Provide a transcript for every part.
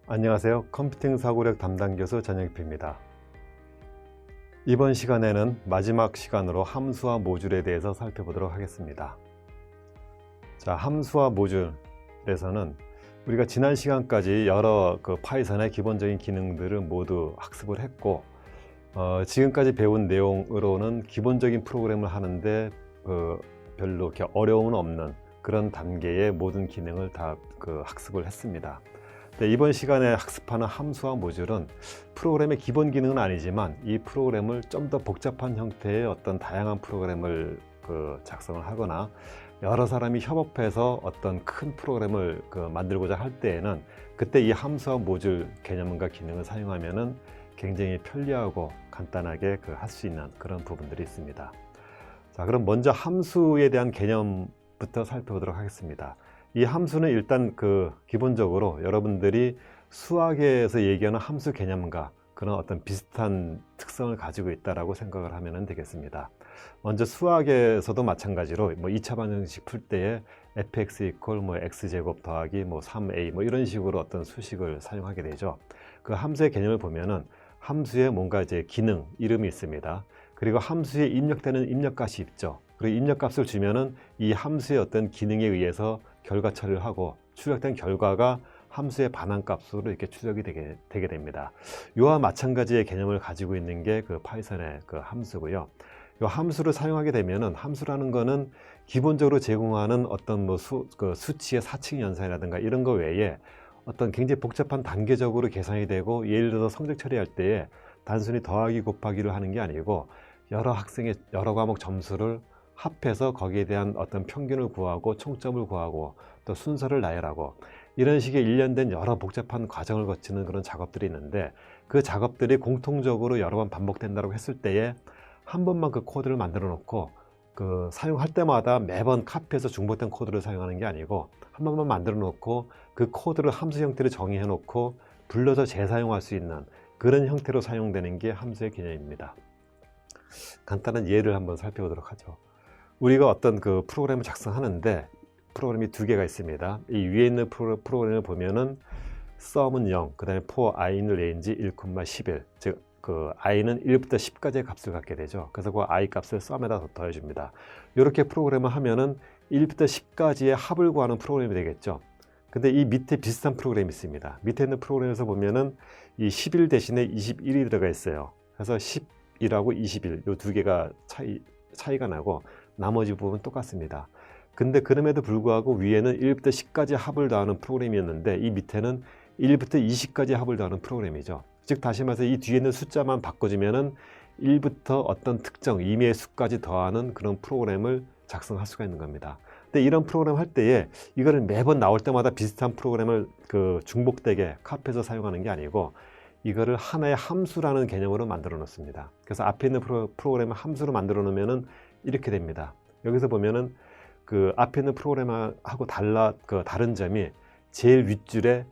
안녕하세요. 컴퓨팅 사고력 담당 교수 전영필입니다. 이번 시간에는 마지막 시간으로 함수와 모듈에 대해서 살펴보도록 하겠습니다. 자, 함수와 모듈에서는 우리가 지난 시간까지 여러 파이썬의 기본적인 기능들을 모두 학습을 했고, 지금까지 배운 내용으로는 기본적인 프로그램을 하는데 별로 이렇게 어려움은 없는 그런 단계의 모든 기능을 다 학습을 했습니다. 네, 이번 시간에 학습하는 함수와 모듈은 프로그램의 기본 기능은 아니지만 이 프로그램을 좀 더 복잡한 형태의 어떤 다양한 프로그램을 작성을 하거나 여러 사람이 협업해서 어떤 큰 프로그램을 만들고자 할 때에는 그때 이 함수와 모듈 개념과 기능을 사용하면은 굉장히 편리하고 간단하게 할 수 있는 그런 부분들이 있습니다. 자, 그럼 먼저 함수에 대한 개념부터 살펴보도록 하겠습니다. 이 함수는 일단 기본적으로 여러분들이 수학에서 얘기하는 함수 개념과 그런 어떤 비슷한 특성을 가지고 있다라고 생각을 하면 되겠습니다. 먼저 수학에서도 마찬가지로 2차 방정식 풀 때에 fx 이퀄 x제곱 더하기 3a 이런 식으로 어떤 수식을 사용하게 되죠. 그 함수의 개념을 보면은 함수에 뭔가 이제 기능, 이름이 있습니다. 그리고 함수에 입력되는 입력값이 있죠. 그리고 입력값을 주면은 이 함수의 어떤 기능에 의해서 결과 처리를 하고 출력된 결과가 함수의 반환값으로 이렇게 추적이 되게 됩니다. 이와 마찬가지의 개념을 가지고 있는 게 파이썬의 함수고요. 이 함수를 사용하게 되면은 함수라는 거는 기본적으로 제공하는 어떤 수치의 사칙 연산이라든가 이런 거 외에 어떤 굉장히 복잡한 단계적으로 계산이 되고, 예를 들어서 성적 처리할 때에 단순히 더하기 곱하기를 하는 게 아니고 여러 학생의 여러 과목 점수를 합해서 거기에 대한 어떤 평균을 구하고 총점을 구하고 또 순서를 나열하고 이런 식의 일련된 여러 복잡한 과정을 거치는 그런 작업들이 있는데, 그 작업들이 공통적으로 여러 번 반복된다고 했을 때에 한 번만 그 코드를 만들어 놓고 사용할 때마다 매번 카피해서 중복된 코드를 사용하는 게 아니고 한 번만 만들어 놓고 그 코드를 함수 형태로 정의해 놓고 불러서 재사용할 수 있는 그런 형태로 사용되는 게 함수의 개념입니다. 간단한 예를 한번 살펴보도록 하죠. 우리가 어떤 프로그램을 작성하는데 프로그램이 두 개가 있습니다. 이 위에 있는 프로그램을 보면은 sum은 0, 그 다음에 for i는 range 1, 11, 즉 i는 1부터 10까지의 값을 갖게 되죠. 그래서 그 i 값을 sum에다 더해줍니다. 이렇게 프로그램을 하면은 1부터 10까지의 합을 구하는 프로그램이 되겠죠. 근데 이 밑에 비슷한 프로그램이 있습니다. 밑에 있는 프로그램에서 보면은 이 11 대신에 21이 들어가 있어요. 그래서 10이라고 21, 이 두 개가 차이가 나고 나머지 부분은 똑같습니다. 근데 그럼에도 불구하고 위에는 1부터 10까지 합을 더하는 프로그램이었는데 이 밑에는 1부터 20까지 합을 더하는 프로그램이죠. 즉 다시 말해서 이 뒤에 있는 숫자만 바꿔주면은 1부터 어떤 특정 임의의 수까지 더하는 그런 프로그램을 작성할 수가 있는 겁니다. 근데 이런 프로그램 할 때에 이거를 매번 나올 때마다 비슷한 프로그램을 중복되게 카피해서 사용하는 게 아니고 이거를 하나의 함수라는 개념으로 만들어 놓습니다. 그래서 앞에 있는 프로그램을 함수로 만들어 놓으면은 이렇게 됩니다. 여기서 보면은 앞에 있는 프로그램하고 다른 점이 제일 윗줄에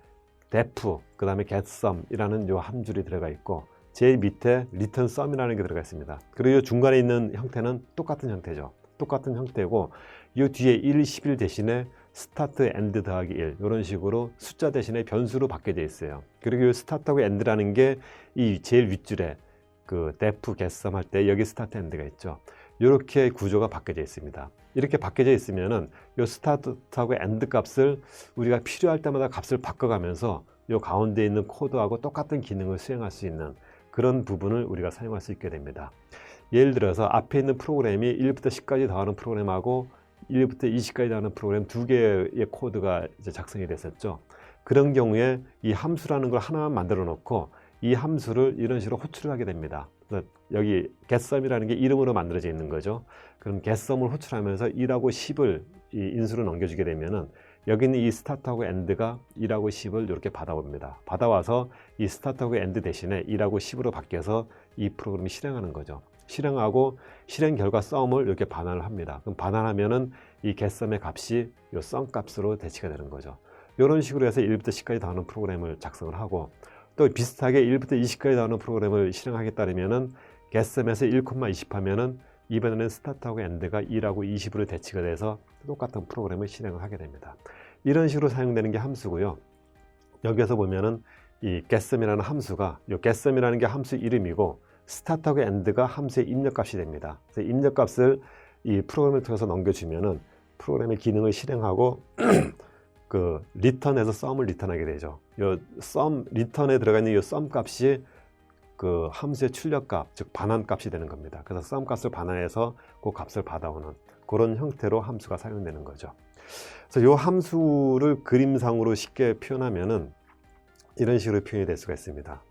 def, 그 다음에 getSum이라는 요 한 줄이 들어가 있고 제일 밑에 returnSum이라는 게 들어가 있습니다. 그리고 이 중간에 있는 형태는 똑같은 형태죠. 똑같은 형태고 이 뒤에 1, 11 대신에 start, end 더하기 1 이런 식으로 숫자 대신에 변수로 바뀌어져 있어요. 그리고 이 start하고 end라는 게 이 제일 윗줄에 def, getSum 할 때 여기 start, end가 있죠. 이렇게 구조가 바뀌어져 있습니다. 이렇게 바뀌어져 있으면은 이 스타트하고 엔드 값을 우리가 필요할 때마다 값을 바꿔가면서 이 가운데 있는 코드하고 똑같은 기능을 수행할 수 있는 그런 부분을 우리가 사용할 수 있게 됩니다. 예를 들어서 앞에 있는 프로그램이 1부터 10까지 더하는 프로그램하고 1부터 20까지 더하는 프로그램 두 개의 코드가 이제 작성이 됐었죠. 그런 경우에 이 함수라는 걸 하나만 만들어 놓고 이 함수를 이런 식으로 호출을 하게 됩니다. 그래서 여기 getSum이라는 게 이름으로 만들어져 있는 거죠. 그럼 getSum을 호출하면서 1하고 10을 이 인수로 넘겨주게 되면은 여기 있는 이 start하고 end가 1하고 10을 이렇게 받아옵니다. 받아와서 이 start하고 end 대신에 1하고 10으로 바뀌어서 이 프로그램이 실행하는 거죠. 실행하고 실행 결과 sum을 이렇게 반환을 합니다. 그럼 반환하면은 이 getSum의 값이 이 sum 값으로 대치가 되는 거죠. 이런 식으로 해서 1부터 10까지 더하는 프로그램을 작성을 하고, 또 비슷하게 1부터 20까지 나오는 프로그램을 실행하겠다면은 getSum에서 1,20 하면은 이번에는 스타트하고 엔드가 2라고 20으로 대치가 돼서 똑같은 프로그램을 실행을 하게 됩니다. 이런 식으로 사용되는 게 함수고요. 여기서 보면은 이 getSum이라는 함수가, 이 getSum이라는 게 함수 이름이고 스타트하고 end가 함수의 입력값이 됩니다. 그래서 입력값을 이 프로그램을 통해서 넘겨주면은 프로그램의 기능을 실행하고 그 return에서 sum을 리턴하게 되죠. 이 sum return에 들어가 있는 이 sum 값이 그 함수의 출력값, 즉 반환값이 되는 겁니다. 그래서 sum 값을 반환해서 그 값을 받아오는 그런 형태로 함수가 사용되는 거죠. 그래서 이 함수를 그림상으로 쉽게 표현하면은 이런 식으로 표현이 될 수가 있습니다.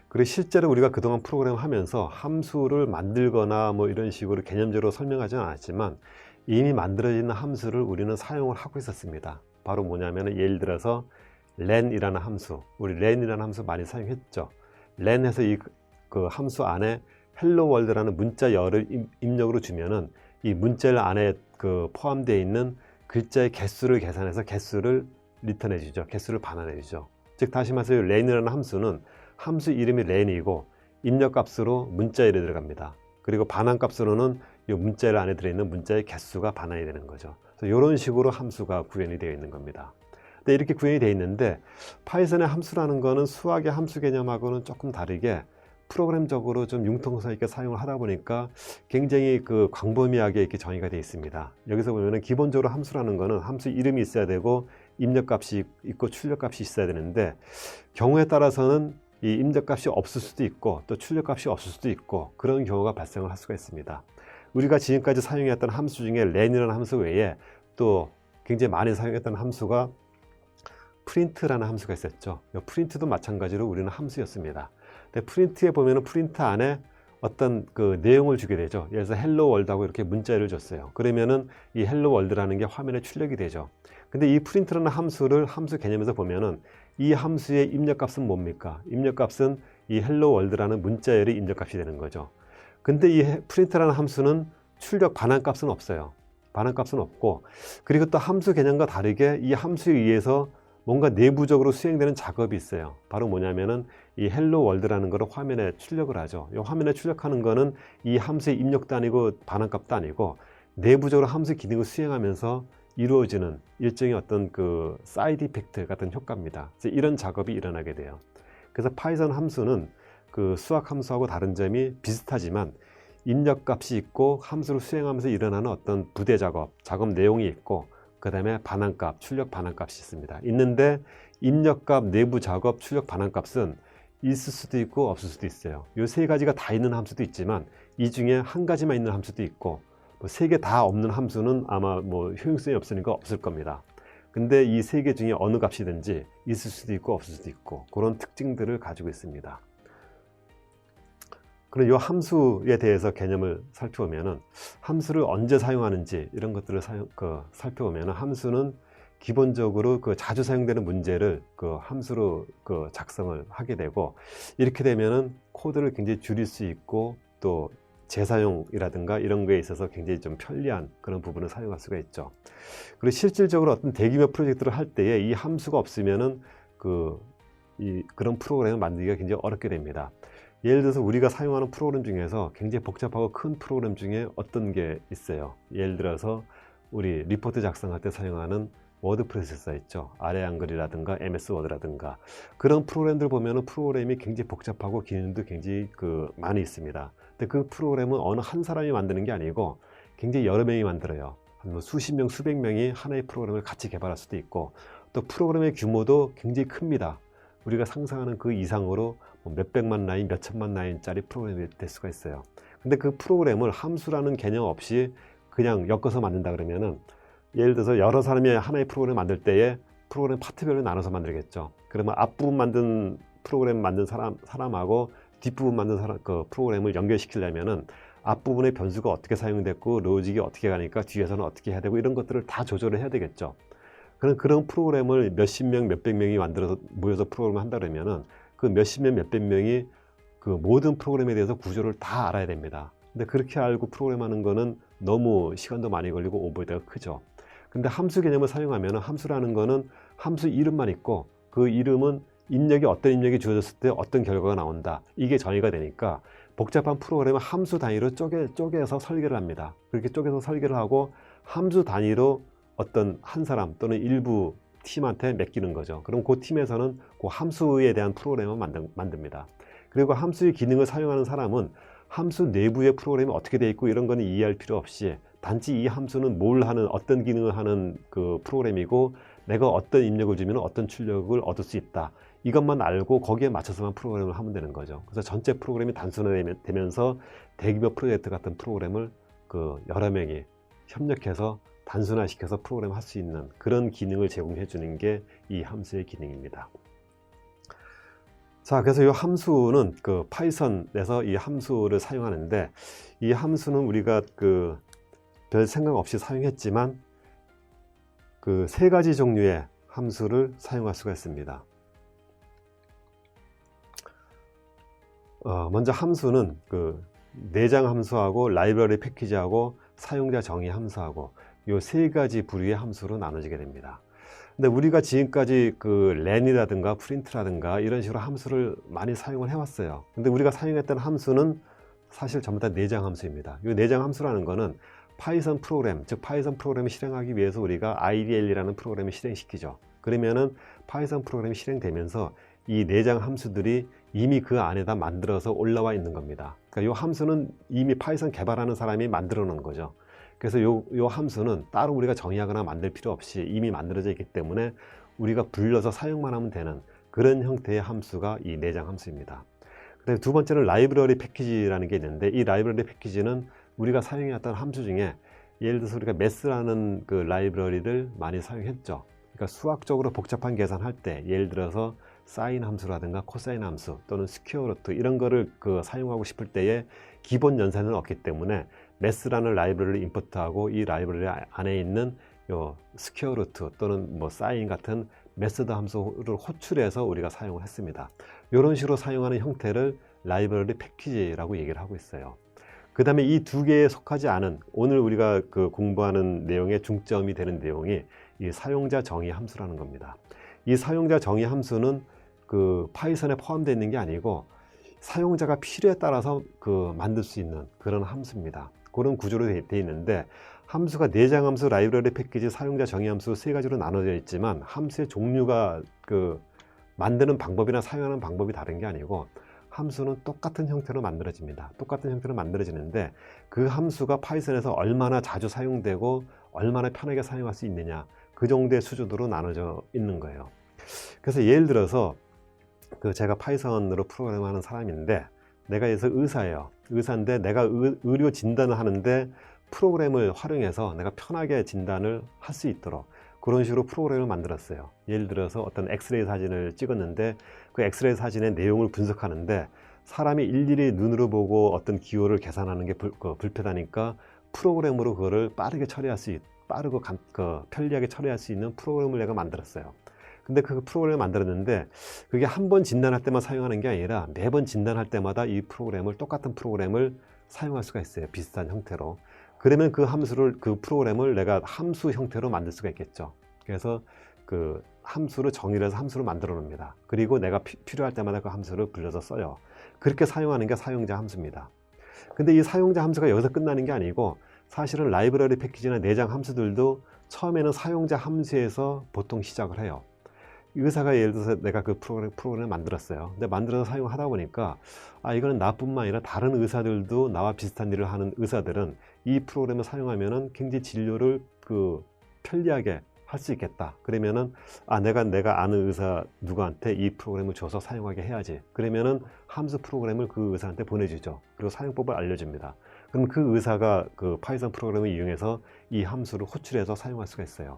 그리고 실제로 우리가 그동안 프로그램 하면서 함수를 만들거나 뭐 이런 식으로 개념적으로 설명하지는 않았지만 이미 만들어진 함수를 우리는 사용을 하고 있었습니다. 바로 뭐냐면 예를 들어서 len이라는 함수, 우리 len이라는 함수 많이 사용했죠. len에서 그 함수 안에 hello world라는 문자열을 입력으로 주면은 이 문자열 안에 그 포함되어 있는 글자의 개수를 계산해서 개수를 리턴해 주죠. 개수를 반환해 주죠. 즉 다시 말해서 len이라는 함수는 함수 이름이 len이고 입력값으로 문자열이 들어갑니다. 그리고 반환값으로는 이 문자열 안에 들어있는 문자의 개수가 반환이 되는 거죠. 그래서 이런 식으로 함수가 구현이 되어 있는 겁니다. 근데 이렇게 구현이 되어 있는데 파이썬의 함수라는 거는 수학의 함수 개념하고는 조금 다르게 프로그램적으로 좀 융통성 있게 사용을 하다 보니까 굉장히 그 광범위하게 이렇게 정의가 되어 있습니다. 여기서 보면은 기본적으로 함수라는 거는 함수 이름이 있어야 되고 입력값이 있고 출력값이 있어야 되는데 경우에 따라서는 이 입력값이 없을 수도 있고 또 출력값이 없을 수도 있고 그런 경우가 발생을 할 수가 있습니다. 우리가 지금까지 사용했던 함수 중에 len이라는 함수 외에 또 굉장히 많이 사용했던 함수가 print라는 함수가 있었죠. 이 print도 마찬가지로 우리는 함수였습니다. 근데 print에 보면은 프린트 안에 어떤 그 내용을 주게 되죠. 예를 들어서 hello world하고 이렇게 문자열을 줬어요. 그러면은 이 hello world라는 게 화면에 출력이 되죠. 근데 이 print라는 함수를 함수 개념에서 보면은 이 함수의 입력값은 뭡니까? 입력값은 이 hello world라는 문자열이 입력값이 되는 거죠. 근데 이 print라는 함수는 출력 반환값은 없어요. 반환값은 없고 그리고 또 함수 개념과 다르게 이 함수에 의해서 뭔가 내부적으로 수행되는 작업이 있어요. 바로 뭐냐면은 이 hello world라는 거를 화면에 출력을 하죠. 이 화면에 출력하는 거는 이 함수의 입력도 아니고 반환값도 아니고 내부적으로 함수 기능을 수행하면서 이루어지는 일종의 어떤 그 사이드 이펙트 같은 효과입니다. 그래서 이런 작업이 일어나게 돼요. 그래서 파이썬 함수는 그 수학 함수하고 다른 점이 비슷하지만 입력값이 있고 함수를 수행하면서 일어나는 어떤 부대 작업, 작업 내용이 있고 그 다음에 반환값, 출력 반환값이 있습니다. 있는데 입력값, 내부 작업, 출력 반환값은 있을 수도 있고 없을 수도 있어요. 이 세 가지가 다 있는 함수도 있지만 이 중에 한 가지만 있는 함수도 있고 세 개 다 없는 함수는 아마 뭐 효용성이 없으니까 없을 겁니다. 근데 이 세 개 중에 어느 값이든지 있을 수도 있고 없을 수도 있고 그런 특징들을 가지고 있습니다. 그럼 이 함수에 대해서 개념을 살펴보면은 함수를 언제 사용하는지 이런 것들을 살펴보면은 함수는 기본적으로 그 자주 사용되는 문제를 그 함수로 그 작성을 하게 되고 이렇게 되면은 코드를 굉장히 줄일 수 있고 또 재사용이라든가 이런 거에 있어서 굉장히 좀 편리한 그런 부분을 사용할 수가 있죠. 그리고 실질적으로 어떤 대규모 프로젝트를 할 때에 이 함수가 없으면은 그런 프로그램을 만들기가 굉장히 어렵게 됩니다. 예를 들어서 우리가 사용하는 프로그램 중에서 굉장히 복잡하고 큰 프로그램 중에 어떤 게 있어요. 예를 들어서 우리 리포트 작성할 때 사용하는 워드 프로세서 있죠. 아래 한글이라든가 MS 워드라든가 그런 프로그램들 보면은 프로그램이 굉장히 복잡하고 기능도 굉장히 많이 있습니다. 근데 그 프로그램은 어느 한 사람이 만드는 게 아니고 굉장히 여러 명이 만들어요. 한 수십 명, 수백 명이 하나의 프로그램을 같이 개발할 수도 있고 또 프로그램의 규모도 굉장히 큽니다. 우리가 상상하는 그 이상으로 몇백만 라인, 몇천만 라인짜리 프로그램이 될 수가 있어요. 근데 그 프로그램을 함수라는 개념 없이 그냥 엮어서 만든다 그러면은 예를 들어서 여러 사람이 하나의 프로그램을 만들 때에 프로그램 파트별로 나눠서 만들겠죠. 그러면 앞부분 만든 프로그램 만든 사람하고 뒷부분 만든 그 프로그램을 연결시키려면은 앞부분의 변수가 어떻게 사용됐고 로직이 어떻게 가니까 뒤에서는 어떻게 해야 되고 이런 것들을 다 조절을 해야 되겠죠. 그런 프로그램을 몇십 명, 몇백 명이 만들어서 모여서 프로그램을 한다 그러면은 그 몇십 명, 몇백 명이 그 모든 프로그램에 대해서 구조를 다 알아야 됩니다. 근데 그렇게 알고 프로그램 하는 거는 너무 시간도 많이 걸리고 오버헤드가 크죠. 근데 함수 개념을 사용하면 함수라는 거는 함수 이름만 있고 그 이름은 어떤 입력이 주어졌을 때 어떤 결과가 나온다. 이게 정의가 되니까 복잡한 프로그램을 함수 단위로 쪼개서 설계를 합니다. 그렇게 쪼개서 설계를 하고 함수 단위로 어떤 한 사람 또는 일부 팀한테 맡기는 거죠. 그럼 그 팀에서는 그 함수에 대한 프로그램을 만듭니다. 그리고 함수의 기능을 사용하는 사람은 함수 내부의 프로그램이 어떻게 되어 있고 이런 거는 이해할 필요 없이 단지 이 함수는 뭘 하는, 어떤 기능을 하는 그 프로그램이고 내가 어떤 입력을 주면 어떤 출력을 얻을 수 있다, 이것만 알고 거기에 맞춰서만 프로그램을 하면 되는 거죠. 그래서 전체 프로그램이 단순화되면서 대규모 프로젝트 같은 프로그램을 여러 명이 협력해서 단순화시켜서 프로그램을 할 수 있는 그런 기능을 제공해 주는 게 이 함수의 기능입니다. 자, 그래서 이 함수는 파이썬에서 이 함수를 사용하는데, 이 함수는 우리가 별 생각 없이 사용했지만 세 가지 종류의 함수를 사용할 수가 있습니다. 먼저 함수는 내장 함수하고 라이브러리 패키지하고 사용자 정의 함수하고 이 세 가지 부류의 함수로 나눠지게 됩니다. 근데 우리가 지금까지 렌이라든가 프린트라든가 이런 식으로 함수를 많이 사용을 해왔어요. 근데 우리가 사용했던 함수는 사실 전부 다 내장 함수입니다. 이 내장 함수라는 거는 파이썬 프로그램, 즉 파이썬 프로그램을 실행하기 위해서 우리가 IDL이라는 프로그램을 실행시키죠. 그러면은 파이썬 프로그램이 실행되면서 이 내장 함수들이 이미 그 안에다 만들어서 올라와 있는 겁니다. 그러니까 이 함수는 이미 파이썬 개발하는 사람이 만들어 놓은 거죠. 그래서 요 함수는 따로 우리가 정의하거나 만들 필요 없이 이미 만들어져 있기 때문에 우리가 불러서 사용만 하면 되는 그런 형태의 함수가 이 내장 함수입니다. 그다음에 두 번째는 라이브러리 패키지라는 게 있는데, 이 라이브러리 패키지는 우리가 사용해왔던 함수 중에 예를 들어서 우리가 매스라는 라이브러리를 많이 사용했죠. 그러니까 수학적으로 복잡한 계산할 때 예를 들어서 사인 함수라든가 코사인 함수 또는 스퀘어 루트 이런 거를 사용하고 싶을 때에 기본 연산을 얻기 때문에 매스라는 라이브러리를 임포트하고 이 라이브러리 안에 있는 요 스퀘어 루트 또는 뭐 사인 같은 메소드 함수를 호출해서 우리가 사용을 했습니다. 이런 식으로 사용하는 형태를 라이브러리 패키지라고 얘기를 하고 있어요. 그 다음에 이 두 개에 속하지 않은, 오늘 우리가 공부하는 내용의 중점이 되는 내용이 이 사용자 정의 함수라는 겁니다. 이 사용자 정의 함수는 파이썬에 포함되어 있는 게 아니고 사용자가 필요에 따라서 만들 수 있는 그런 함수입니다. 그런 구조로 되어 있는데, 함수가 내장 함수, 라이브러리 패키지, 사용자 정의 함수 세 가지로 나눠져 있지만 함수의 종류가 만드는 방법이나 사용하는 방법이 다른 게 아니고 함수는 똑같은 형태로 만들어집니다. 똑같은 형태로 만들어지는데 그 함수가 파이썬에서 얼마나 자주 사용되고 얼마나 편하게 사용할 수 있느냐, 그 정도의 수준으로 나눠져 있는 거예요. 그래서 예를 들어서 제가 파이썬으로 프로그램을 하는 사람인데, 내가 여기서 의사예요. 의사인데 내가 의료 진단을 하는데 프로그램을 활용해서 내가 편하게 진단을 할 수 있도록 그런 식으로 프로그램을 만들었어요. 예를 들어서 어떤 엑스레이 사진을 찍었는데 그 엑스레이 사진의 내용을 분석하는데 사람이 일일이 눈으로 보고 어떤 기호를 계산하는 게 불편하니까 프로그램으로 그거를 빠르게 처리할 수 빠르고 편리하게 처리할 수 있는 프로그램을 내가 만들었어요. 근데 그 프로그램을 만들었는데 그게 한 번 진단할 때만 사용하는 게 아니라 매번 진단할 때마다 이 프로그램을, 똑같은 프로그램을 사용할 수가 있어요. 비슷한 형태로. 그러면 그 프로그램을 내가 함수 형태로 만들 수가 있겠죠. 그래서 함수를 정의를 해서 함수를 만들어 놉니다. 그리고 내가 필요할 때마다 그 함수를 불러서 써요. 그렇게 사용하는 게 사용자 함수입니다. 근데 이 사용자 함수가 여기서 끝나는 게 아니고 사실은 라이브러리 패키지나 내장 함수들도 처음에는 사용자 함수에서 보통 시작을 해요. 의사가 예를 들어서 내가 프로그램을 만들었어요. 근데 만들어서 사용하다 보니까 이거는 나뿐만 아니라 다른 의사들도, 나와 비슷한 일을 하는 의사들은 이 프로그램을 사용하면은 굉장히 진료를 편리하게 할 수 있겠다. 그러면은 내가 아는 의사 누구한테 이 프로그램을 줘서 사용하게 해야지. 그러면은 함수 프로그램을 그 의사한테 보내주죠. 그리고 사용법을 알려줍니다. 그럼 그 의사가 파이썬 프로그램을 이용해서 이 함수를 호출해서 사용할 수가 있어요.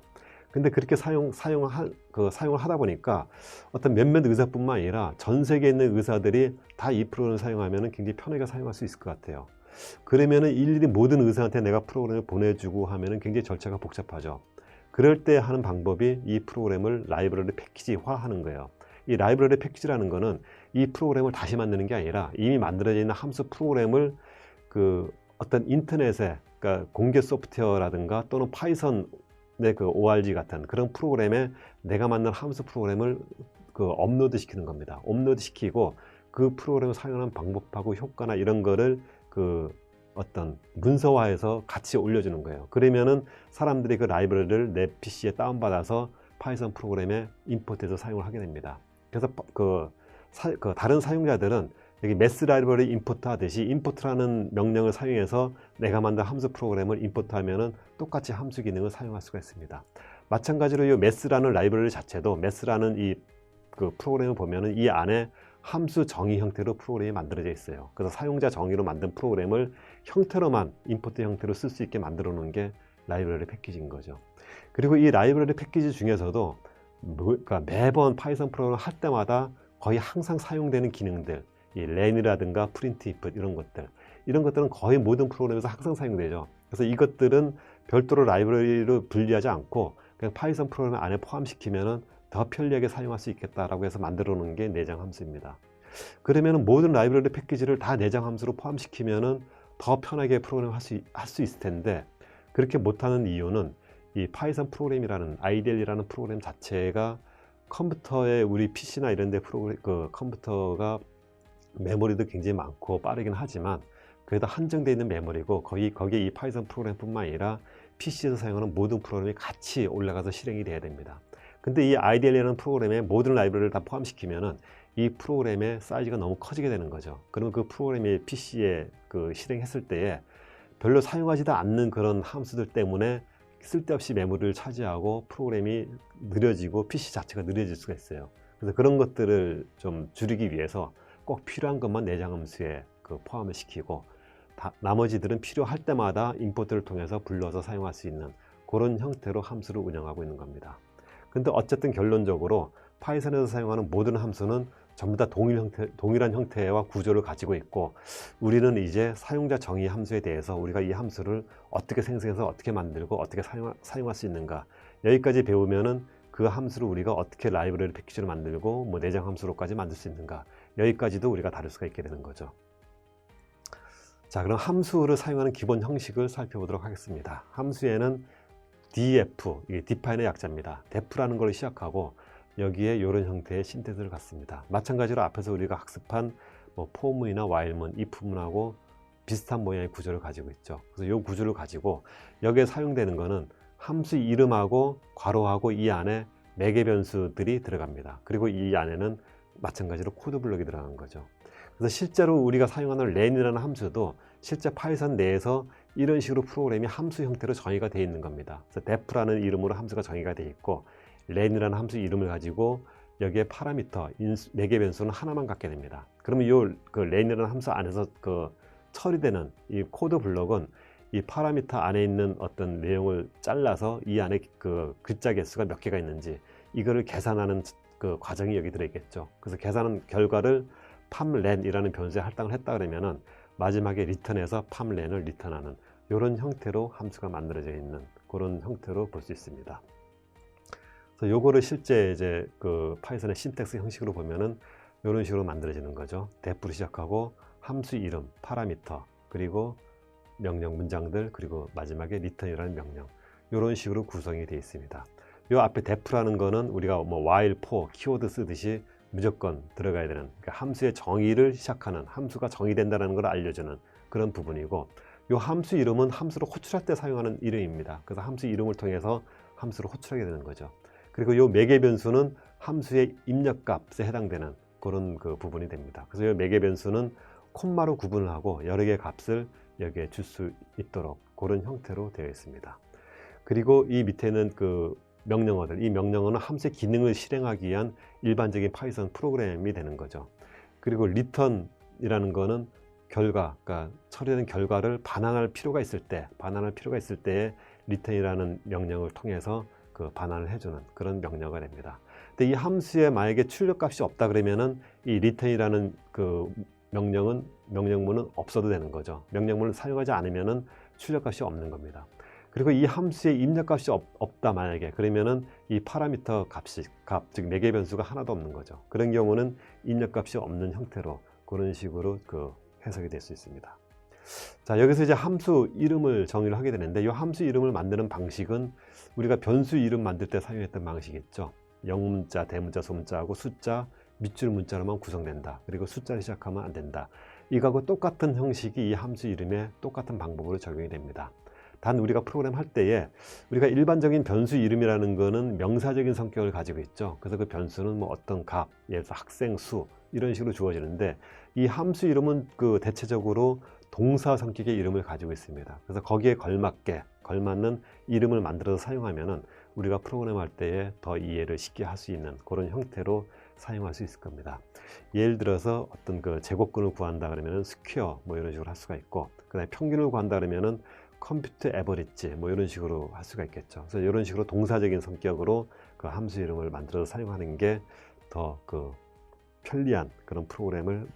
근데 그렇게 사용을 하다 보니까 어떤 몇몇 의사뿐만 아니라 전 세계에 있는 의사들이 다 이 프로그램을 사용하면 굉장히 편하게 사용할 수 있을 것 같아요. 그러면은 일일이 모든 의사한테 내가 프로그램을 보내주고 하면은 굉장히 절차가 복잡하죠. 그럴 때 하는 방법이 이 프로그램을 라이브러리 패키지화 하는 거예요. 이 라이브러리 패키지라는 거는 이 프로그램을 다시 만드는 게 아니라 이미 만들어져 있는 함수 프로그램을 어떤 인터넷에, 그러니까 공개 소프트웨어라든가 또는 파이썬 ORG 같은 그런 프로그램에 내가 만든 함수 프로그램을 업로드 시키는 겁니다. 업로드 시키고 그 프로그램을 사용하는 방법하고 효과나 이런 거를 어떤 문서화해서 같이 올려주는 거예요. 그러면은 사람들이 그 라이브러리를 내 PC에 다운받아서 파이썬 프로그램에 임포트해서 사용을 하게 됩니다. 그래서 다른 사용자들은 여기 메스 라이브러리 임포트 하듯이 임포트라는 명령을 사용해서 내가 만든 함수 프로그램을 임포트하면은 똑같이 함수 기능을 사용할 수가 있습니다. 마찬가지로 이 메스라는 라이브러리 자체도 메스라는 이 프로그램을 보면은 이 안에 함수 정의 형태로 프로그램이 만들어져 있어요. 그래서 사용자 정의로 만든 프로그램을 형태로만 임포트 형태로 쓸 수 있게 만들어 놓은 게 라이브러리 패키지인 거죠. 그리고 이 라이브러리 패키지 중에서도 그러니까 매번 파이썬 프로그램을 할 때마다 거의 항상 사용되는 기능들, 이 len이라든가 printf 이런 것들은 거의 모든 프로그램에서 항상 사용되죠. 그래서 이것들은 별도로 라이브러리로 분리하지 않고 그냥 파이썬 프로그램 안에 포함시키면은 더 편리하게 사용할 수 있겠다라고 해서 만들어 놓은 게 내장 함수입니다. 그러면 모든 라이브러리 패키지를 다 내장 함수로 포함시키면은 더 편하게 프로그램 할 수 있을 텐데, 그렇게 못하는 이유는 이 파이썬 프로그램이라는 IDL이라는 프로그램 자체가 컴퓨터에 우리 PC나 이런 데 컴퓨터가 메모리도 굉장히 많고 빠르긴 하지만 그래도 한정되어 있는 메모리고 거기에 이 파이썬 프로그램뿐만 아니라 PC에서 사용하는 모든 프로그램이 같이 올라가서 실행이 돼야 됩니다. 근데 이 IDL이라는 프로그램에 모든 라이브러리를 다 포함시키면은 이 프로그램의 사이즈가 너무 커지게 되는 거죠. 그러면 그 프로그램이 PC에 실행했을 때에 별로 사용하지도 않는 그런 함수들 때문에 쓸데없이 메모리를 차지하고 프로그램이 느려지고 PC 자체가 느려질 수가 있어요. 그래서 그런 것들을 좀 줄이기 위해서 꼭 필요한 것만 내장 함수에 포함을 시키고 나머지들은 필요할 때마다 임포트를 통해서 불러서 사용할 수 있는 그런 형태로 함수를 운영하고 있는 겁니다. 근데 어쨌든 결론적으로 파이썬에서 사용하는 모든 함수는 전부 다 동일한 형태와 구조를 가지고 있고, 우리는 이제 사용자 정의 함수에 대해서 우리가 이 함수를 어떻게 생성해서 어떻게 만들고 어떻게 사용할 수 있는가, 여기까지 배우면은 그 함수를 우리가 어떻게 라이브러리 패키지로 만들고 뭐 내장 함수로까지 만들 수 있는가, 여기까지도 우리가 다룰 수가 있게 되는 거죠. 자, 그럼 함수를 사용하는 기본 형식을 살펴보도록 하겠습니다. 함수에는 def, 이게 define의 약자입니다. def라는 걸 시작하고 여기에 이런 형태의 신테스를 갖습니다. 마찬가지로 앞에서 우리가 학습한 for문이나 while문, if문하고 비슷한 모양의 구조를 가지고 있죠. 그래서 이 구조를 가지고 여기에 사용되는 것은 함수 이름하고 괄호하고 이 안에 매개 변수들이 들어갑니다. 그리고 이 안에는 마찬가지로 코드 블록이 들어가는 거죠. 그래서 실제로 우리가 사용하는 len이라는 함수도 실제 파이썬 내에서 이런 식으로 프로그램이 함수 형태로 정의가 되어 있는 겁니다. 그래서 def라는 이름으로 함수가 정의가 되어 있고 len이라는 함수 이름을 가지고 여기에 파라미터, 매개 변수는 하나만 갖게 됩니다. 그러면 이 len이라는 함수 안에서 처리되는 이 코드 블록은 이 파라미터 안에 있는 어떤 내용을 잘라서 이 안에 글자 개수가 몇 개가 있는지 이거를 계산하는 과정이 여기 들어있겠죠. 그래서 계산한 결과를 팜len이라는 변수에 할당을 했다 그러면은 마지막에 리턴해서 팜len을 리턴하는 이런 형태로 함수가 만들어져 있는 그런 형태로 볼 수 있습니다. 그래서 요거를 실제 이제 파이썬의 신텍스 형식으로 보면은 이런 식으로 만들어지는 거죠. def로 시작하고 함수 이름, 파라미터, 그리고 명령 문장들, 그리고 마지막에 return이라는 명령, 이런 식으로 구성이 되어 있습니다. 요 앞에 def라는 거는 우리가 while, for, 키워드 쓰듯이 무조건 들어가야 되는, 그러니까 함수의 정의를 시작하는, 함수가 정의된다는 걸 알려주는 그런 부분이고, 요 함수 이름은 함수를 호출할 때 사용하는 이름입니다. 그래서 함수 이름을 통해서 함수를 호출하게 되는 거죠. 그리고 요 매개 변수는 함수의 입력값에 해당되는 그런 부분이 됩니다. 그래서 요 매개 변수는 콤마로 구분을 하고 여러 개의 값을 여기에 줄 수 있도록 그런 형태로 되어 있습니다. 그리고 이 밑에는 명령어들, 이 명령어는 함수의 기능을 실행하기 위한 일반적인 파이썬 프로그램이 되는 거죠. 그리고 return이라는 거는 결과, 그러니까 처리된 결과를 반환할 필요가 있을 때, return이라는 명령을 통해서 반환을 해주는 그런 명령어가 됩니다. 근데 이 함수에 만약에 출력값이 없다 그러면은 이 return이라는 명령문은 없어도 되는 거죠. 명령문을 사용하지 않으면은 출력값이 없는 겁니다. 그리고 이 함수에 입력값이 없다 만약에, 그러면은 이 파라미터 즉 매개 변수가 하나도 없는 거죠. 그런 경우는 입력값이 없는 형태로 그런 식으로 해석이 될 수 있습니다. 자, 여기서 이제 함수 이름을 정의를 하게 되는데, 이 함수 이름을 만드는 방식은 우리가 변수 이름 만들 때 사용했던 방식이겠죠. 영문자, 대문자, 소문자하고 숫자, 밑줄 문자로만 구성된다. 그리고 숫자를 시작하면 안 된다. 이거하고 똑같은 형식이 이 함수 이름에 똑같은 방법으로 적용이 됩니다. 단 우리가 프로그램 할 때에 우리가 일반적인 변수 이름이라는 거는 명사적인 성격을 가지고 있죠. 그래서 그 변수는 뭐 어떤 값, 예를 들어서 학생 수 이런 식으로 주어지는데, 이 함수 이름은 그 대체적으로 동사 성격의 이름을 가지고 있습니다. 그래서 거기에 걸맞는 이름을 만들어서 사용하면은 우리가 프로그램 할 때에 더 이해를 쉽게 할 수 있는 그런 형태로 사용할 수 있을 겁니다. 예를 들어서 어떤 그 제곱근을 구한다 그러면은 스퀘어 뭐 이런 식으로 할 수가 있고, 그다음에 평균을 구한다 그러면은 컴퓨트 에버리지 뭐 이런 식으로 할 수가 있겠죠. 그래서 이런 식으로 동사적인 성격으로 그 함수 이름을 만들어서 사용하는 게 더 그 편리한 그런 프로그램을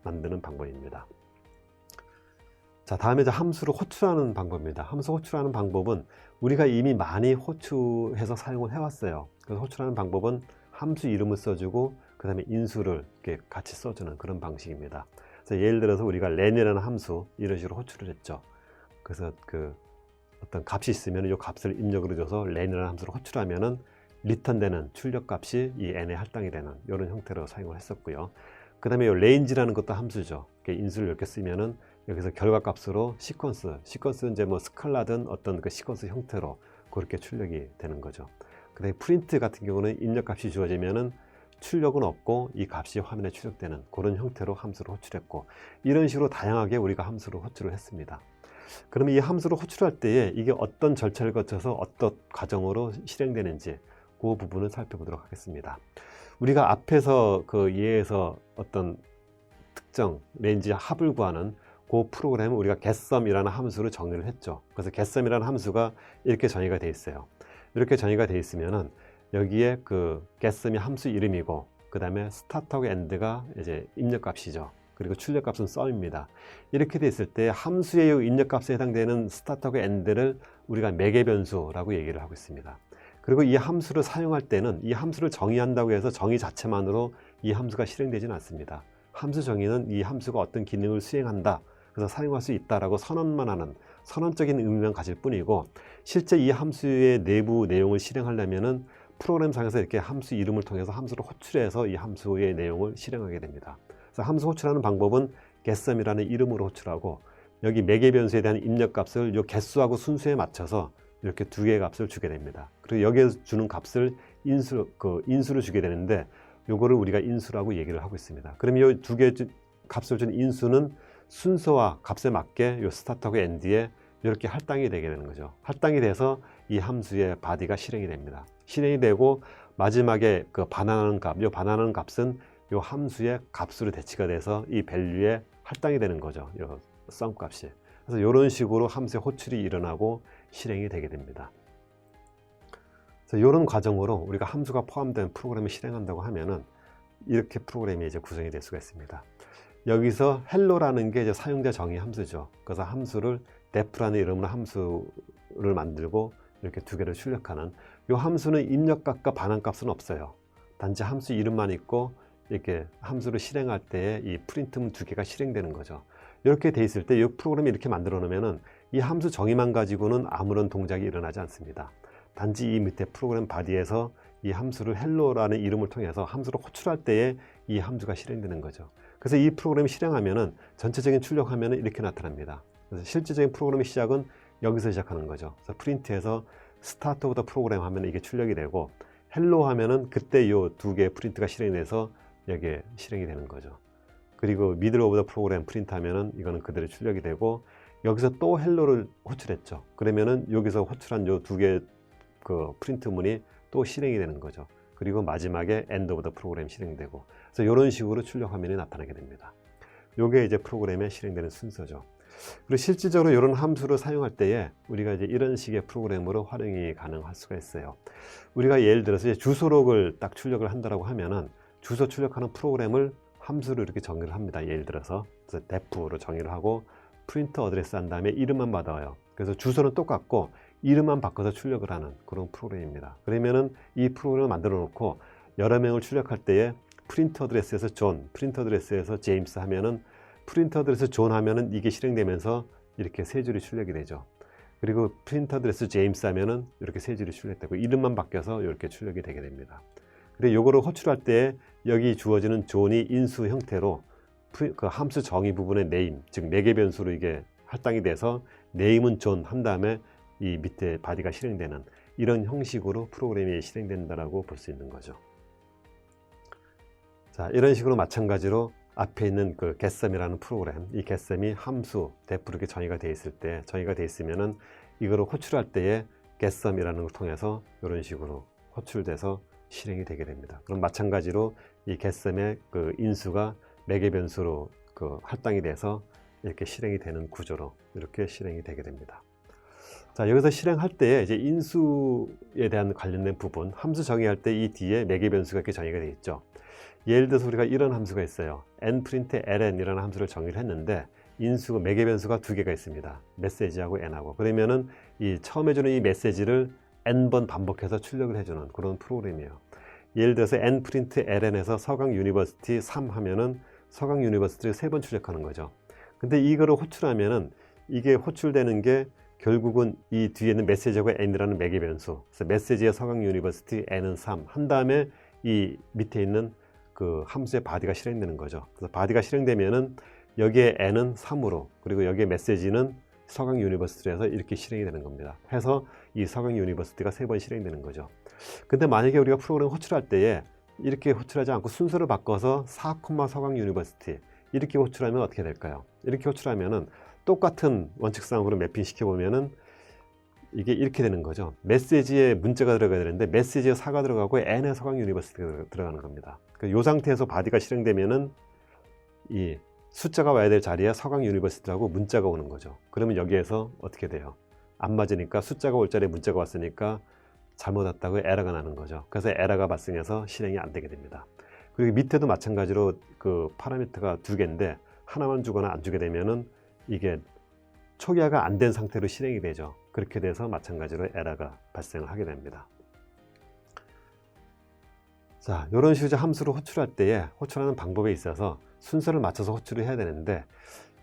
만드는 방법입니다. 자, 다음에 이제 함수를 호출하는 방법입니다. 함수 호출하는 방법은 우리가 이미 많이 호출해서 사용을 해왔어요. 그래서 호출하는 방법은 함수 이름을 써주고 그 다음에 인수를 이렇게 같이 써주는 그런 방식입니다. 그래서 예를 들어서 우리가 len이라는 함수 이런 식으로 호출을 했죠. 그래서 그 어떤 값이 있으면 이 값을 입력을 줘서 len이라는 함수를 호출하면은 리턴되는 출력값이 이 n에 할당이 되는 이런 형태로 사용을 했었고요. 그 다음에 이 range라는 것도 함수죠. 인수를 이렇게 쓰면은 여기서 결과값으로 시퀀스는 이제 뭐 스칼라든 어떤 그 시퀀스 형태로 그렇게 출력이 되는 거죠. 그 다음에 프린트 같은 경우는 입력값이 주어지면은 출력은 없고 이 값이 화면에 출력되는 그런 형태로 함수를 호출했고, 이런 식으로 다양하게 우리가 함수를 호출을 했습니다. 그러면 이 함수를 호출할 때에 이게 어떤 절차를 거쳐서 어떤 과정으로 실행되는지 그 부분을 살펴보도록 하겠습니다. 우리가 앞에서 그 예에서 어떤 특정 렌지 합을 구하는 그 프로그램을 우리가 getSum이라는 함수로 정의를 했죠. 그래서 getSum이라는 함수가 이렇게 정의가 되어 있어요. 이렇게 정의가 되어 있으면은 여기에 그 getSum이 함수 이름이고, 그 다음에 start하고 end가 이제 입력값이죠. 그리고 출력값은 sum입니다. 이렇게 되어 있을 때 함수의 입력값에 해당되는 start하고 end를 우리가 매개 변수라고 얘기를 하고 있습니다. 그리고 이 함수를 사용할 때는 이 함수를 정의한다고 해서 정의 자체만으로 이 함수가 실행되지는 않습니다. 함수 정의는 이 함수가 어떤 기능을 수행한다, 그래서 사용할 수 있다라고 선언만 하는 선언적인 의미만 가질 뿐이고, 실제 이 함수의 내부 내용을 실행하려면은 프로그램상에서 이렇게 함수 이름을 통해서 함수를 호출해서 이 함수의 내용을 실행하게 됩니다. 그래서 함수 호출하는 방법은 getSum이라는 이름으로 호출하고, 여기 매개 변수에 대한 입력값을 이 개수하고 순수에 맞춰서 이렇게 두 개의 값을 주게 됩니다. 그리고 여기에서 주는 값을 인수로 주게 되는데, 요거를 우리가 인수라고 얘기를 하고 있습니다. 그럼 이 두 개의 값을 준 인수는 순서와 값에 맞게 요 스타트하고 엔드에 이렇게 할당이 되게 되는 거죠. 할당이 돼서 이 함수의 바디가 실행이 됩니다. 실행이 되고 마지막에 그 반환하는 값, 요 반환하는 값은 요 함수의 값으로 대치가 돼서 이 밸류에 할당이 되는 거죠. 요 sum 값이. 그래서 이런 식으로 함수의 호출이 일어나고 실행이 되게 됩니다. 그래서 이런 과정으로 우리가 함수가 포함된 프로그램을 실행한다고 하면은 이렇게 프로그램이 이제 구성이 될 수가 있습니다. 여기서 hello라는 게 이제 사용자 정의 함수죠. 그래서 함수를 def라는 이름으로 함수를 만들고 이렇게 두 개를 출력하는, 이 함수는 입력값과 반환값은 없어요. 단지 함수 이름만 있고 이렇게 함수를 실행할 때에 이 프린트문 두 개가 실행되는 거죠. 이렇게 돼 있을 때 이 프로그램을 이렇게 만들어 놓으면은 이 함수 정의만 가지고는 아무런 동작이 일어나지 않습니다. 단지 이 밑에 프로그램 바디에서 이 함수를 hello라는 이름을 통해서 함수를 호출할 때에 이 함수가 실행되는 거죠. 그래서 이 프로그램이 실행하면은 전체적인 출력 화면은 이렇게 나타납니다. 그래서 실질적인 프로그램의 시작은 여기서 시작하는 거죠. 그래서 프린트에서 스타트 오브 더 프로그램 하면 이게 출력이 되고, hello 하면은 그때 이 두 개의 프린트가 실행돼서 여기에 실행이 되는 거죠. 그리고 middle of the program 프린트 하면은 이거는 그대로 출력이 되고, 여기서 또 hello를 호출했죠. 그러면은 여기서 호출한 요 두 개의 그 프린트문이 또 실행이 되는 거죠. 그리고 마지막에 end of the program 실행되고, 그래서 이런 식으로 출력 화면이 나타나게 됩니다. 요게 이제 프로그램에 실행되는 순서죠. 그리고 실질적으로 이런 함수를 사용할 때에 우리가 이제 이런 식의 프로그램으로 활용이 가능할 수가 있어요. 우리가 예를 들어서 이제 주소록을 딱 출력을 한다라고 하면은 주소 출력하는 프로그램을 함수로 이렇게 정의를 합니다. 예를 들어서 그래서 def로 정의를 하고 프린트 어드레스 한 다음에 이름만 받아요. 그래서 주소는 똑같고 이름만 바꿔서 출력을 하는 그런 프로그램입니다. 그러면은 이 프로그램을 만들어 놓고 여러 명을 출력할 때에 프린트 어드레스에서 존, 프린트 어드레스에서 제임스 하면은 프린트 어드레스 존 하면은 이게 실행되면서 이렇게 세 줄이 출력이 되죠. 그리고 프린트 어드레스 제임스 하면은 이렇게 세 줄이 출력되고 이름만 바뀌어서 이렇게 출력이 되게 됩니다. 그리고 요거를 호출할 때 여기 주어지는 존이 인수 형태로 그 함수 정의 부분의 네임, 즉 매개 변수로 이게 할당이 돼서 네임은 존 한 다음에 이 밑에 바디가 실행되는 이런 형식으로 프로그램이 실행된다라고 볼 수 있는 거죠. 자, 이런 식으로 마찬가지로 앞에 있는 그 getSum이라는 프로그램, 이 getSum이 함수 def 이렇게 정의가 되어 있을 때, 정의가 되어 있으면은 이거를 호출할 때에 getSum이라는 걸 통해서 이런 식으로 호출돼서 실행이 되게 됩니다. 그럼 마찬가지로 이 getSum의 그 인수가 매개 변수로 그 할당이 돼서 이렇게 실행이 되는 구조로 이렇게 실행이 되게 됩니다. 자, 여기서 실행할 때 이제 인수에 대한 관련된 부분, 함수 정의할 때 이 뒤에 매개 변수가 이렇게 정의가 되어 있죠. 예를 들어서 우리가 이런 함수가 있어요. nprint_ln이라는 함수를 정의를 했는데 인수가 매개 변수가 두 개가 있습니다. 메시지하고 n하고. 그러면은 이 처음 해주는 이 메시지를 n번 반복해서 출력을 해주는 그런 프로그램이에요. 예를 들어서 nprint_ln에서 서강 유니버시티 3 하면은 서강 유니버시티를 3번 출력하는 거죠. 근데 이거를 호출하면은 이게 호출되는 게 결국은 이 뒤에 있는 메시지하고 n이라는 매개 변수. 그래서 메시지의 서강 유니버시티 n은 3 한 다음에 이 밑에 있는 그 함수의 바디가 실행되는 거죠. 그래서 바디가 실행되면은 여기에 n은 3으로 그리고 여기에 메시지는 서강 유니버시티에서 이렇게 실행이 되는 겁니다. 해서 이 서강 유니버시티가 3번 실행되는 거죠. 근데 만약에 우리가 프로그램 호출할 때에 이렇게 호출하지 않고 순서를 바꿔서 4, 서강 유니버시티 이렇게 호출하면 어떻게 될까요? 이렇게 호출하면은 똑같은 원칙상으로 매핑 시켜보면은 이게 이렇게 되는 거죠. 메시지에 문자가 들어가야 되는데 메시지에 4가 들어가고 n의 서강 유니버시티가 들어가는 겁니다. 이 상태에서 바디가 실행되면은 이 숫자가 와야 될 자리에 서강 유니버시티라고 문자가 오는 거죠. 그러면 여기에서 어떻게 돼요? 안 맞으니까 숫자가 올 자리에 문자가 왔으니까 잘못 왔다고 에러가 나는 거죠. 그래서 에러가 발생해서 실행이 안 되게 됩니다. 그리고 밑에도 마찬가지로 그 파라미터가 두 개인데 하나만 주거나 안 주게 되면은 이게 초기화가 안 된 상태로 실행이 되죠. 그렇게 돼서 마찬가지로 에러가 발생을 하게 됩니다. 자, 이런 식으로 함수를 호출할 때에 호출하는 방법에 있어서 순서를 맞춰서 호출을 해야 되는데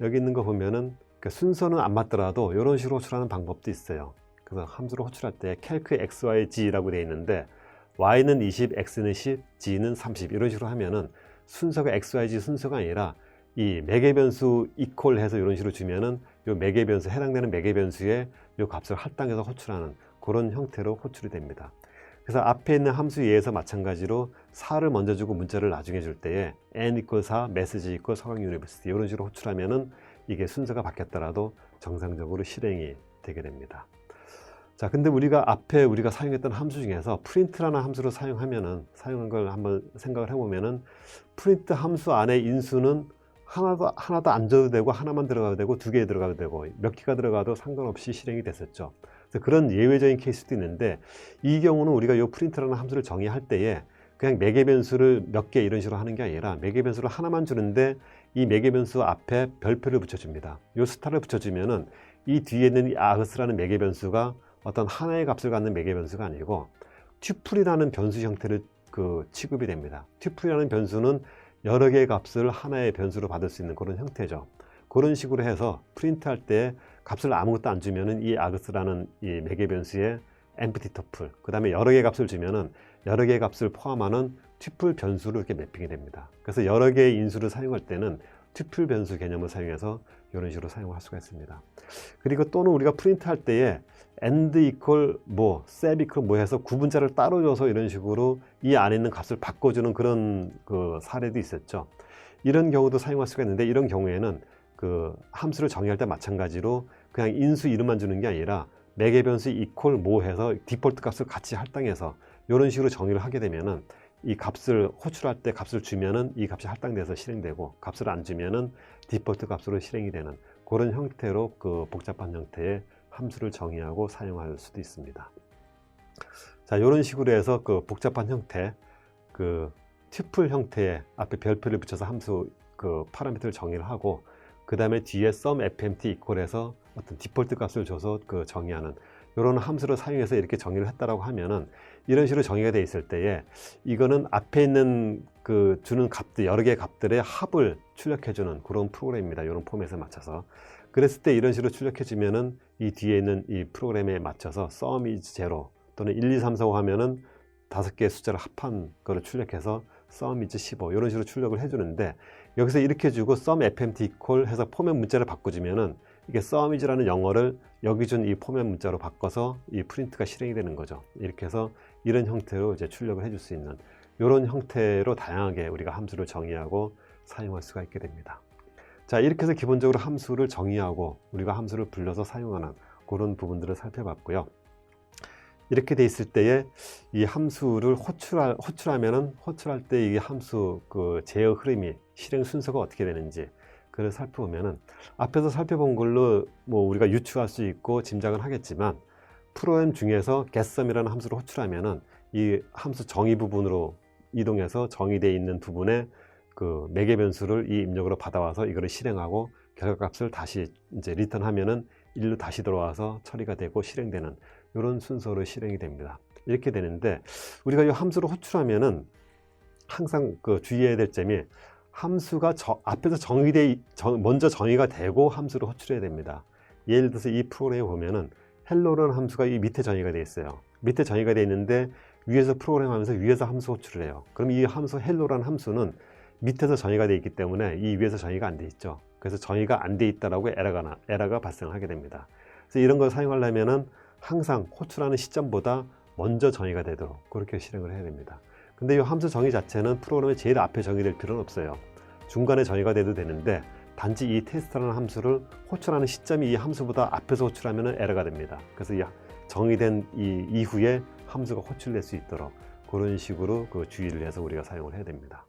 여기 있는 거 보면은 그 순서는 안 맞더라도 이런 식으로 호출하는 방법도 있어요. 그래서 함수를 호출할 때 calc x, y, g라고 되어 있는데 y는 20, x는 10, g는 30 이런 식으로 하면은 순서가 x, y, g 순서가 아니라 이 매개 변수 이퀄 해서 이런 식으로 주면은 요 매개 변수 해당되는 매개 변수에 요 값을 할당해서 호출하는 그런 형태로 호출이 됩니다. 그래서 앞에 있는 함수에 의해서 마찬가지로 4를 먼저 주고 문자를 나중에 줄 때에 n = 4, 메시지 = 서강 유니버시티 이런 식으로 호출하면은 이게 순서가 바뀌었더라도 정상적으로 실행이 되게 됩니다. 자, 근데 앞에 우리가 사용했던 함수 중에서 print라는 함수를 사용한 걸 한번 생각을 해보면은 print 함수 안에 인수는 하나도 안 줘도 되고 하나만 들어가도 되고 두 개 들어가도 되고 몇 개가 들어가도 상관없이 실행이 됐었죠. 그래서 그런 예외적인 케이스도 있는데 이 경우는 우리가 이 print라는 함수를 정의할 때에 그냥 매개 변수를 몇 개 이런 식으로 하는 게 아니라 매개 변수를 하나만 주는데 이 매개 변수 앞에 별표를 붙여줍니다. 이 스타를 붙여주면은 이 뒤에 있는 이 args라는 매개 변수가 어떤 하나의 값을 갖는 매개 변수가 아니고 튜플이라는 변수 형태를 취급이 됩니다. 튜플이라는 변수는 여러 개의 값을 하나의 변수로 받을 수 있는 그런 형태죠. 그런 식으로 해서 프린트할 때 값을 아무것도 안 주면은 이 args라는 이 매개 변수에 empty tuple, 그 다음에 여러 개의 값을 주면은 여러 개의 값을 포함하는 튜플 변수로 이렇게 매핑이 됩니다. 그래서 여러 개의 인수를 사용할 때는 튜플 변수 개념을 사용해서 이런 식으로 사용할 수가 있습니다. 그리고 또는 우리가 프린트할 때에 and equal 뭐, sep equal 뭐 해서 구분자를 따로 줘서 이런 식으로 이 안에 있는 값을 바꿔주는 그런 그 사례도 있었죠. 이런 경우도 사용할 수가 있는데 이런 경우에는 그 함수를 정의할 때 마찬가지로 그냥 인수 이름만 주는 게 아니라 매개 변수 equal 뭐 해서 디폴트 값을 같이 할당해서 이런 식으로 정의를 하게 되면은 이 값을 호출할 때 값을 주면은 이 값이 할당돼서 실행되고 값을 안 주면은 디폴트 값으로 실행이 되는 그런 형태로 그 복잡한 형태의 함수를 정의하고 사용할 수도 있습니다. 자, 이런 식으로 해서 그 복잡한 형태, 그 튜플 형태의 앞에 별표를 붙여서 함수 그 파라미터를 정의를 하고 그 다음에 뒤에 sum fmt equal해서 어떤 디폴트 값을 줘서 그 정의하는 이런 함수를 사용해서 이렇게 정의를 했다라고 하면은 이런 식으로 정의가 되어 있을 때에 이거는 앞에 있는 그 주는 값들 여러 개의 값들의 합을 출력해주는 그런 프로그램입니다. 이런 포맷에 맞춰서 그랬을 때 이런 식으로 출력해주면은 이 뒤에 있는 이 프로그램에 맞춰서 sum is 0 또는 1, 2, 3, 4, 5 하면은 5개의 숫자를 합한 거를 출력해서 sum is 15 이런 식으로 출력을 해주는데 여기서 이렇게 주고 sum fmt equal 해서 포맷 문자를 바꿔주면은 이게 sum이라는 영어를 여기 준 이 포맷 문자로 바꿔서 이 프린트가 실행이 되는 거죠. 이렇게 해서 이런 형태로 이제 출력을 해줄 수 있는 이런 형태로 다양하게 우리가 함수를 정의하고 사용할 수가 있게 됩니다. 자, 이렇게 해서 기본적으로 함수를 정의하고 우리가 함수를 불러서 사용하는 그런 부분들을 살펴봤고요. 이렇게 돼 있을 때에 이 함수를 호출할 때 이 함수 그 제어 흐름이 실행 순서가 어떻게 되는지 그걸 살펴보면은 앞에서 살펴본 걸로 뭐 우리가 유추할 수 있고 짐작은 하겠지만 프로그램 중에서 getSum이라는 함수를 호출하면은 이 함수 정의 부분으로 이동해서 정의되어 있는 부분에 그 매개 변수를 이 입력으로 받아와서 이거를 실행하고 결과값을 다시 이제 리턴하면은 1로 다시 들어와서 처리가 되고 실행되는 이런 순서로 실행이 됩니다. 이렇게 되는데 우리가 이 함수를 호출하면은 항상 그 주의해야 될 점이 함수가 앞에서 먼저 정의가 되고 함수를 호출해야 됩니다. 예를 들어서 이 프로그램에 보면은 hello라는 함수가 이 밑에 정의가 되어 있어요. 밑에 정의가 되어 있는데 위에서 프로그램 하면서 위에서 함수 호출을 해요. 그럼 이 함수 hello라는 함수는 밑에서 정의가 되어 있기 때문에 이 위에서 정의가 안 돼 있죠. 그래서 정의가 안 돼 있다라고 에러가 발생하게 됩니다. 그래서 이런 걸 사용하려면은 항상 호출하는 시점보다 먼저 정의가 되도록 그렇게 실행을 해야 됩니다. 근데 이 함수 정의 자체는 프로그램의 제일 앞에 정의될 필요는 없어요. 중간에 정의가 돼도 되는데 단지 이 테스트라는 함수를 호출하는 시점이 이 함수보다 앞에서 호출하면 에러가 됩니다. 그래서 이 정의된 이 이후에 함수가 호출될 수 있도록 그런 식으로 그 주의를 해서 우리가 사용을 해야 됩니다.